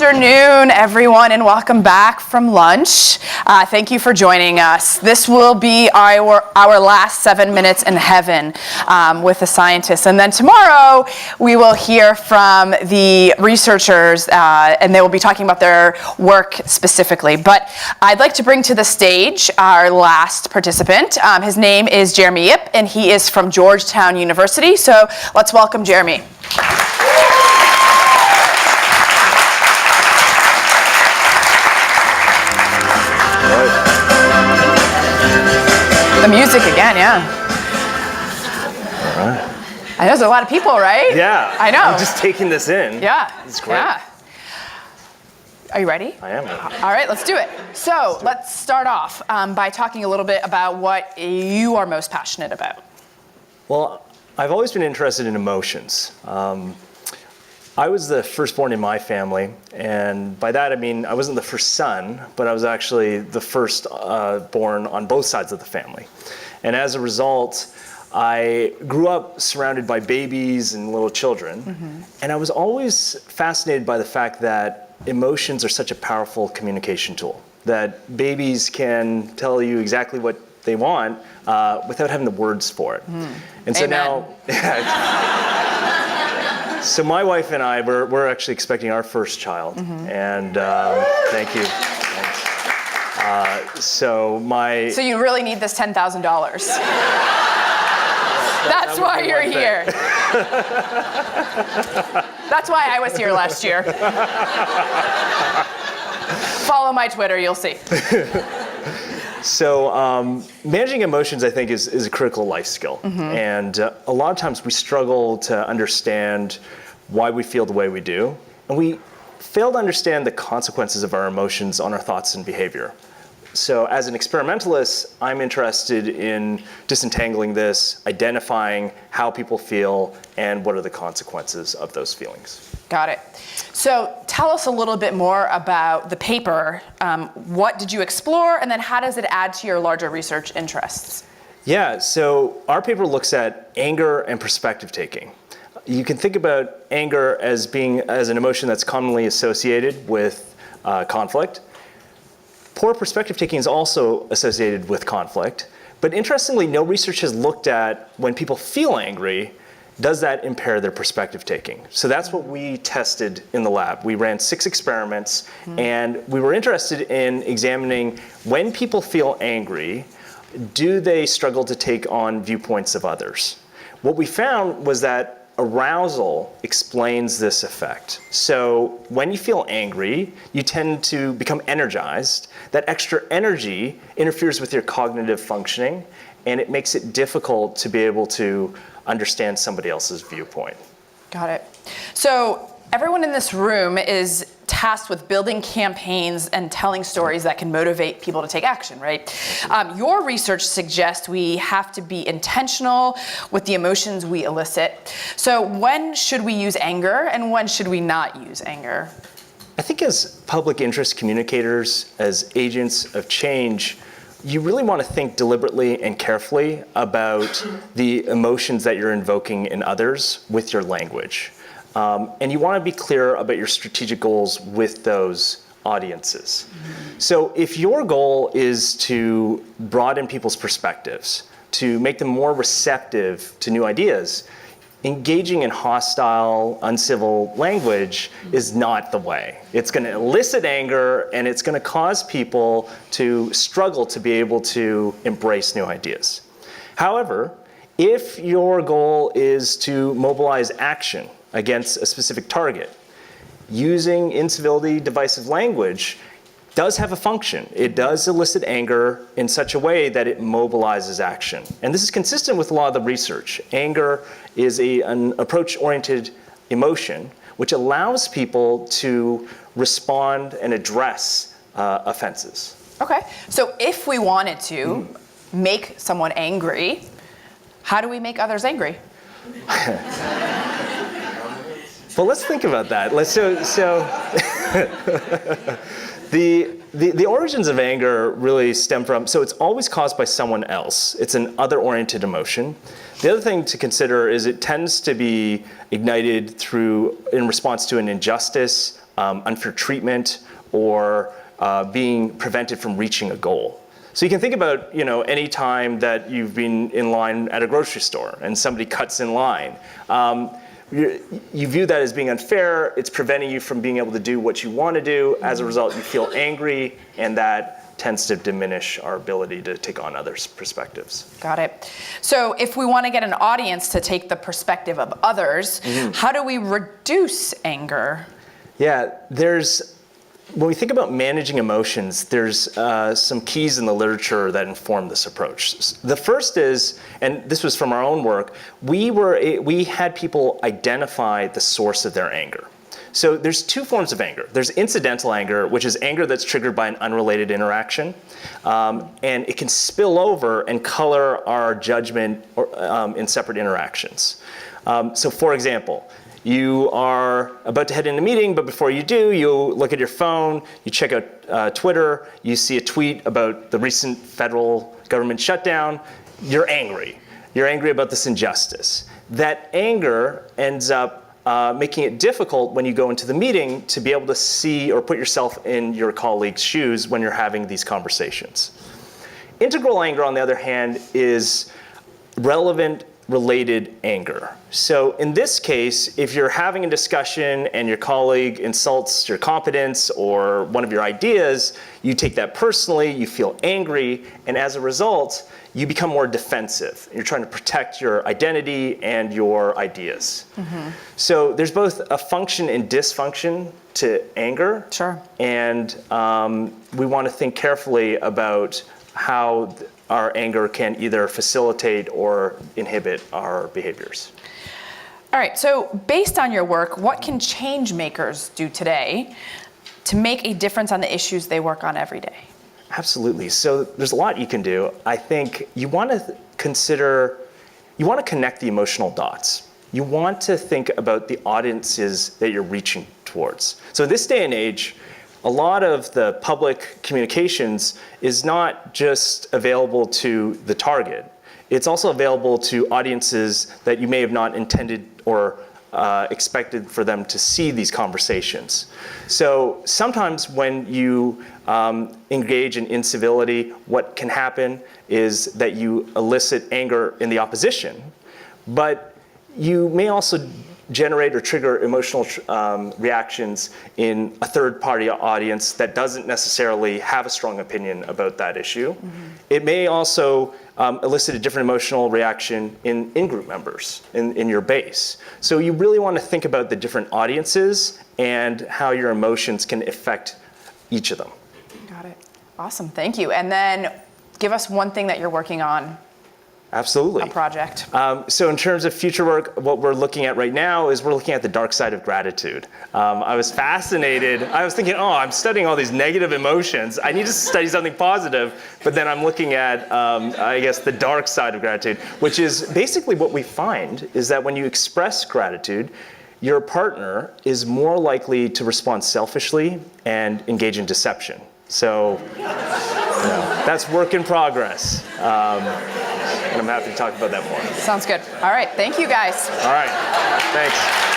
afternoon, everyone, and welcome back from lunch. Thank you for joining us. This will be our last 7 minutes in heaven with the scientists. And then tomorrow, we will hear from the researchers, and they will be talking about their work specifically. But I'd like to bring to the stage our last participant. His name is Jeremy Yip, and he is from Georgetown University. So let's welcome Jeremy. The music again, yeah. All right. I know there's a lot of people, right? Yeah. I know. I'm just taking this in. Yeah. It's great. Yeah. Are you ready? I am ready. All right, let's do it. So let's start off by talking a little bit about what you are most passionate about. Well, I've always been interested in emotions. I was the firstborn in my family, and by that I mean I wasn't the first son, but I was actually the first born on both sides of the family. And as a result, I grew up surrounded by babies and little children, and I was always fascinated by the fact that emotions are such a powerful communication tool, that babies can tell you exactly what they want without having the words for it. And so Amen. now, so my wife and I, we're actually expecting our first child, and thank you. Thanks. So you really need this $10,000. That's why you're here. That's why I was here last year. Follow my Twitter, you'll see. So managing emotions, I think, is a critical life skill. And a lot of times we struggle to understand why we feel the way we do. And we fail to understand the consequences of our emotions on our thoughts and behavior. So as an experimentalist, I'm interested in disentangling this, identifying how people feel, and what are the consequences of those feelings. Got it. So tell us a little bit more about the paper. What did you explore, and then how does it add to your larger research interests? Yeah, so our paper looks at anger and perspective taking. You can think about anger as an emotion that's commonly associated with conflict. Poor perspective taking is also associated with conflict. But interestingly, no research has looked at when people feel angry, does that impair their perspective taking? So that's what we tested in the lab. We ran 6 experiments, and we were interested in examining when people feel angry, do they struggle to take on viewpoints of others? What we found was that arousal explains this effect. So when you feel angry, you tend to become energized. That extra energy interferes with your cognitive functioning, and it makes it difficult to be able to understand somebody else's viewpoint. Got it. So everyone in this room is tasked with building campaigns and telling stories that can motivate people to take action, right? Your research suggests we have to be intentional with the emotions we elicit. So when should we use anger, and when should we not use anger? I think as public interest communicators, as agents of change, you really want to think deliberately and carefully about the emotions that you're invoking in others with your language. And you want to be clear about your strategic goals with those audiences. So if your goal is to broaden people's perspectives, to make them more receptive to new ideas, engaging in hostile, uncivil language is not the way. It's going to elicit anger, and it's going to cause people to struggle to be able to embrace new ideas. However, if your goal is to mobilize action against a specific target, using incivility, divisive language does have a function. It does elicit anger in such a way that it mobilizes action. And this is consistent with a lot of the research. Anger is an approach-oriented emotion which allows people to respond and address offenses. Okay, so if we wanted to make someone angry, how do we make others angry? Well, let's think about that. The origins of anger really stem from, so it's always caused by someone else. It's an other-oriented emotion. The other thing to consider is it tends to be ignited in response to an injustice, unfair treatment, or being prevented from reaching a goal. So you can think about, any time that you've been in line at a grocery store and somebody cuts in line. You view that as being unfair. It's preventing you from being able to do what you want to do. As a result, you feel angry, and that tends to diminish our ability to take on others' perspectives. Got it. So if we want to get an audience to take the perspective of others, how do we reduce anger? Yeah, when we think about managing emotions, there's some keys in the literature that inform this approach. The first is, and this was from our own work, we had people identify the source of their anger. So there's two forms of anger. There's incidental anger, which is anger that's triggered by an unrelated interaction, and it can spill over and color our judgment in separate interactions. So for example, you are about to head in a meeting, but before you do, you look at your phone, you check out Twitter, you see a tweet about the recent federal government shutdown, you're angry. You're angry about this injustice. That anger ends up making it difficult when you go into the meeting to be able to see or put yourself in your colleague's shoes when you're having these conversations. Integral anger, on the other hand, is relevant related anger. So in this case, if you're having a discussion and your colleague insults your competence or one of your ideas, you take that personally, you feel angry, and as a result, you become more defensive. You're trying to protect your identity and your ideas. So there's both a function and dysfunction to anger. Sure. And we want to think carefully about how our anger can either facilitate or inhibit our behaviors. All right, so based on your work, what can change makers do today to make a difference on the issues they work on every day? Absolutely. So there's a lot you can do. I think you want to connect the emotional dots. You want to think about the audiences that you're reaching towards. So in this day and age, a lot of the public communications is not just available to the target. It's also available to audiences that you may have not intended or expected for them to see these conversations. So sometimes when you engage in incivility, what can happen is that you elicit anger in the opposition, but you may also generate or trigger emotional reactions in a third-party audience that doesn't necessarily have a strong opinion about that issue. It may also elicit a different emotional reaction in in-group members, in your base. So you really want to think about the different audiences and how your emotions can affect each of them. Got it. Awesome, thank you. And then give us one thing that you're working on. Absolutely. A project. So in terms of future work, what we're looking at right now is we're looking at the dark side of gratitude. I was fascinated. I was thinking, I'm studying all these negative emotions. I need to study something positive. But then I'm looking at, I guess, the dark side of gratitude, which is basically what we find is that when you express gratitude, your partner is more likely to respond selfishly and engage in deception. So that's work in progress. And I'm happy to talk about that more. Sounds good. All right, thank you guys. All right, thanks.